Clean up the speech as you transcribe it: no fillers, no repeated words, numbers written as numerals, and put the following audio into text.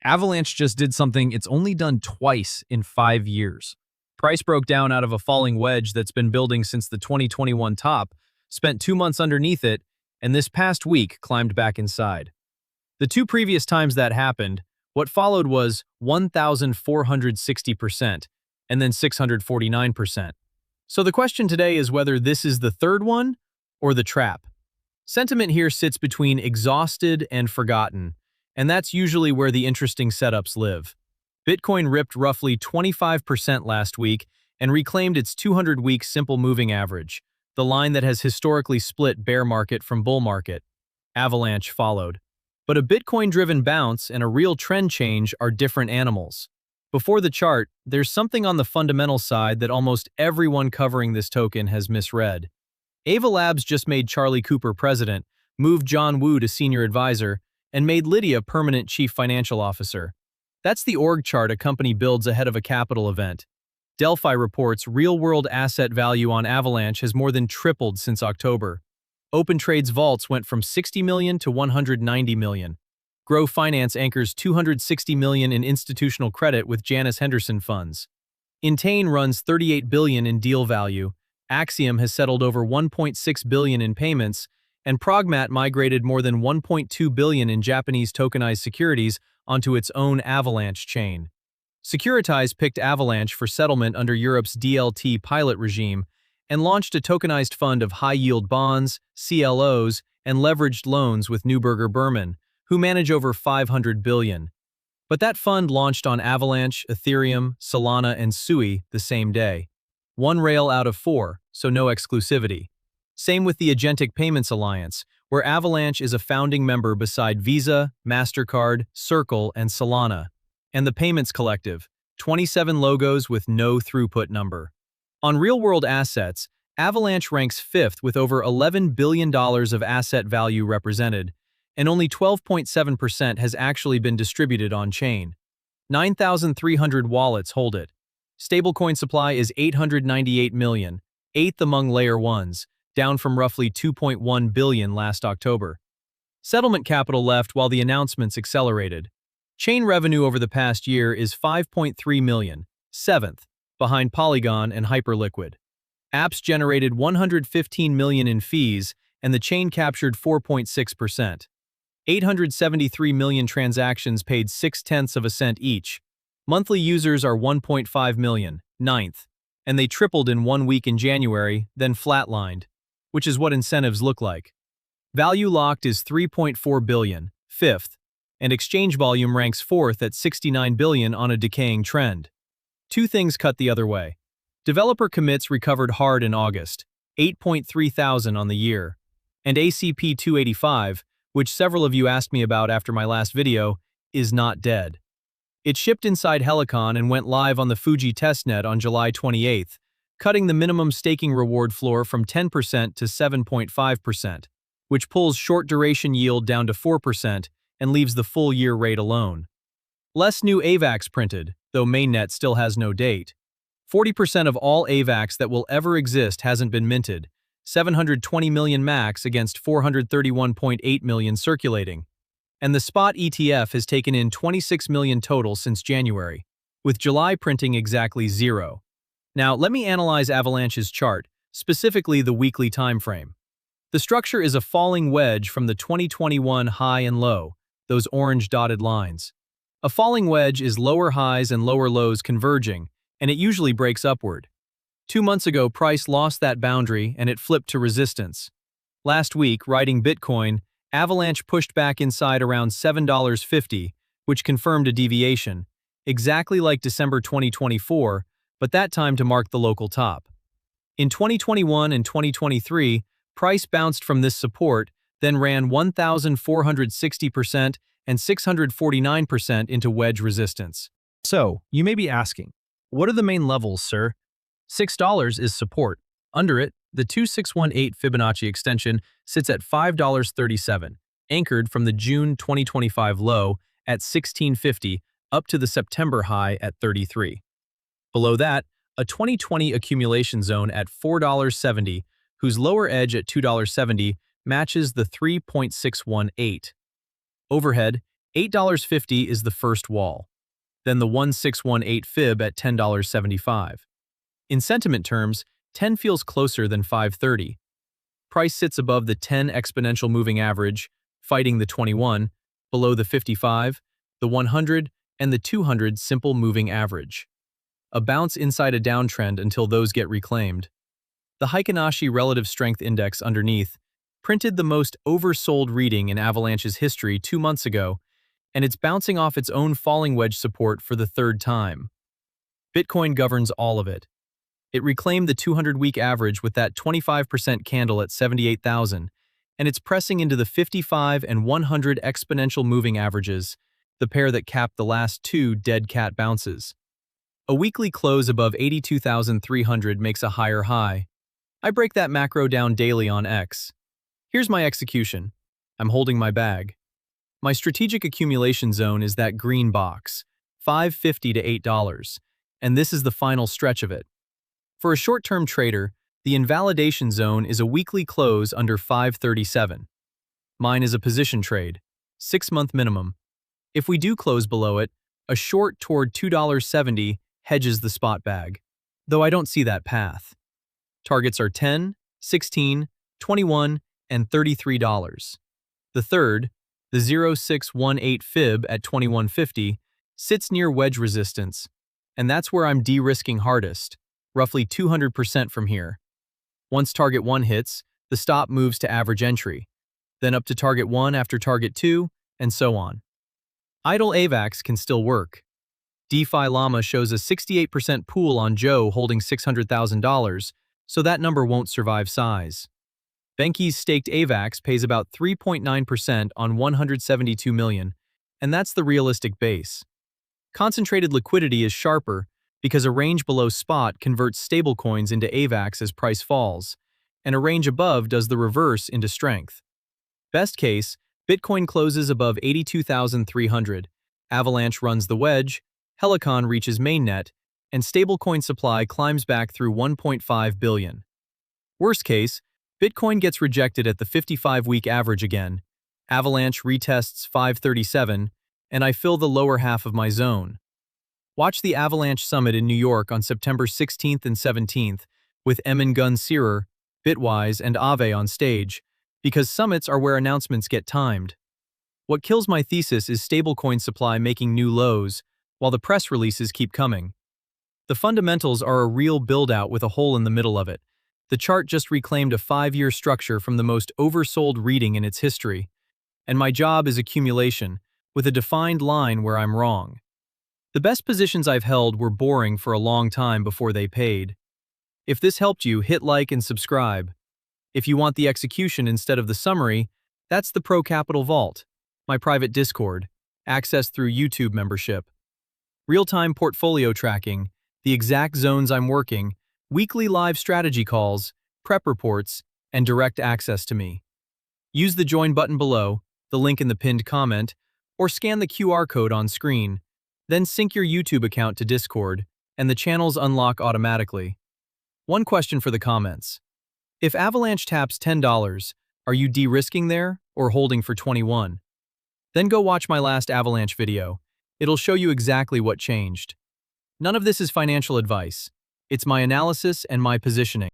Avalanche just did something it's only done twice in 5 years. Price broke down out of a falling wedge that's been building since the 2021 top, spent 2 months underneath it, and this past week climbed back inside. The two previous times that happened, what followed was 1,460% and then 649%. So the question today is whether this is the third one or the trap. Sentiment here sits between exhausted and forgotten, and that's usually where the interesting setups live. Bitcoin ripped roughly 25% last week and reclaimed its 200-week simple moving average, the line that has historically split bear market from bull market. Avalanche followed. But a Bitcoin-driven bounce and a real trend change are different animals. Before the chart, there's something on the fundamental side that almost everyone covering this token has misread. Ava Labs just made Charlie Cooper president, moved John Wu to senior advisor, and made Lydia permanent chief financial officer. That's the org chart a company builds ahead of a capital event. Delphi reports real-world asset value on Avalanche has more than tripled since October. OpenTrade's vaults went from 60 million to 190 million. Grow Finance anchors 260 million in institutional credit with Janus Henderson funds. Intane runs 38 billion in deal value. Axiom has settled over 1.6 billion in payments, and Progmat migrated more than 1.2 billion in Japanese tokenized securities onto its own Avalanche chain. Securitize picked Avalanche for settlement under Europe's DLT pilot regime and launched a tokenized fund of high-yield bonds, CLOs, and leveraged loans with Neuberger Berman, who manage over 500 billion. But that fund launched on Avalanche, Ethereum, Solana, and Sui the same day. One rail out of four, so no exclusivity. Same with the Agentic Payments Alliance, where Avalanche is a founding member beside Visa, MasterCard, Circle, and Solana. And the Payments Collective, 27 logos with no throughput number. On real-world assets, Avalanche ranks fifth with over $11 billion of asset value represented, and only 12.7% has actually been distributed on-chain. 9,300 wallets hold it. Stablecoin supply is 898 million, eighth among Layer 1s, down from roughly 2.1 billion last October. Settlement capital left while the announcements accelerated. Chain revenue over the past year is 5.3 million, seventh, behind Polygon and Hyperliquid. Apps generated 115 million in fees, and the chain captured 4.6%. 873 million transactions paid 0.6 cents each. Monthly users are 1.5 million, ninth, and they tripled in 1 week in January, then flatlined, which is what incentives look like. Value locked is 3.4 billion, fifth, and exchange volume ranks fourth at 69 billion on a decaying trend. Two things cut the other way. Developer commits recovered hard in August, 8.3 thousand on the year, and ACP 285, which several of you asked me about after my last video, is not dead. It shipped inside Helicon and went live on the Fuji testnet on July 28th, cutting the minimum staking reward floor from 10% to 7.5%, which pulls short-duration yield down to 4% and leaves the full-year rate alone. Less new AVAX printed, though mainnet still has no date. 40% of all AVAX that will ever exist hasn't been minted, 720 million max against 431.8 million circulating. And the spot ETF has taken in 26 million total since January, with July printing exactly 0. Now, let me analyze Avalanche's chart, specifically the weekly time frame. The structure is a falling wedge from the 2021 high and low, those orange dotted lines. A falling wedge is lower highs and lower lows converging, and it usually breaks upward. 2 months ago, price lost that boundary and it flipped to resistance. Last week, riding Bitcoin, Avalanche pushed back inside around $7.50, which confirmed a deviation, exactly like December 2024, but that time to mark the local top. In 2021 and 2023, price bounced from this support, then ran 1,460% and 649% into wedge resistance. So, you may be asking, what are the main levels, sir? $6 is support. Under it, the 2618 Fibonacci extension sits at $5.37, anchored from the June 2025 low at $16.50 up to the September high at $33. Below that, a 2020 accumulation zone at $4.70, whose lower edge at $2.70 matches the 3.618. Overhead, $8.50 is the first wall, then the 1618 fib at $10.75. In sentiment terms, 10 feels closer than 530. Price sits above the 10 exponential moving average, fighting the 21, below the 55, the 100, and the 200 simple moving average. A bounce inside a downtrend until those get reclaimed. The Heikin-Ashi Relative Strength Index underneath printed the most oversold reading in Avalanche's history 2 months ago, and it's bouncing off its own falling wedge support for the third time. Bitcoin governs all of it. It reclaimed the 200-week average with that 25% candle at 78,000, and it's pressing into the 55 and 100 exponential moving averages, the pair that capped the last 2 dead cat bounces. A weekly close above 82,300 makes a higher high. I break that macro down daily on X. Here's my execution. I'm holding my bag. My strategic accumulation zone is that green box, $5.50 to $8, and this is the final stretch of it. For a short-term trader, the invalidation zone is a weekly close under 537. Mine is a position trade, 6-month minimum. If we do close below it, a short toward $2.70 hedges the spot bag, though I don't see that path. Targets are 10, 16, 21, and $33. The third, the 0618 fib at 2150, sits near wedge resistance, and that's where I'm de-risking hardest, roughly 200% from here. Once target 1 hits, the stop moves to average entry, then up to target 1 after target 2, and so on. Idle AVAX can still work. DefiLlama shows a 68% pool on Joe holding $600,000, so that number won't survive size. Benki's staked AVAX pays about 3.9% on 172 million, and that's the realistic base. Concentrated liquidity is sharper because a range below spot converts stablecoins into AVAX as price falls, and a range above does the reverse into strength. Best case, Bitcoin closes above 82,300, Avalanche runs the wedge, Helicon reaches mainnet, and stablecoin supply climbs back through 1.5 billion. Worst case, Bitcoin gets rejected at the 55-week average again, Avalanche retests 537, and I fill the lower half of my zone. Watch the Avalanche Summit in New York on September 16th and 17th with Emin Gun Sirer, Bitwise, and Aave on stage, because summits are where announcements get timed. What kills my thesis is stablecoin supply making new lows, while the press releases keep coming. The fundamentals are a real build-out with a hole in the middle of it. The chart just reclaimed a 5-year structure from the most oversold reading in its history, and my job is accumulation, with a defined line where I'm wrong. The best positions I've held were boring for a long time before they paid. If this helped you, hit like and subscribe. If you want the execution instead of the summary, that's the Pro Capital Vault, my private Discord, accessed through YouTube membership. Real-time portfolio tracking, the exact zones I'm working, weekly live strategy calls, prep reports, and direct access to me. Use the join button below, the link in the pinned comment, or scan the QR code on screen. Then sync your YouTube account to Discord, and the channels unlock automatically. One question for the comments. If Avalanche taps $10, are you de-risking there or holding for 21? Then go watch my last Avalanche video. It'll show you exactly what changed. None of this is financial advice. It's my analysis and my positioning.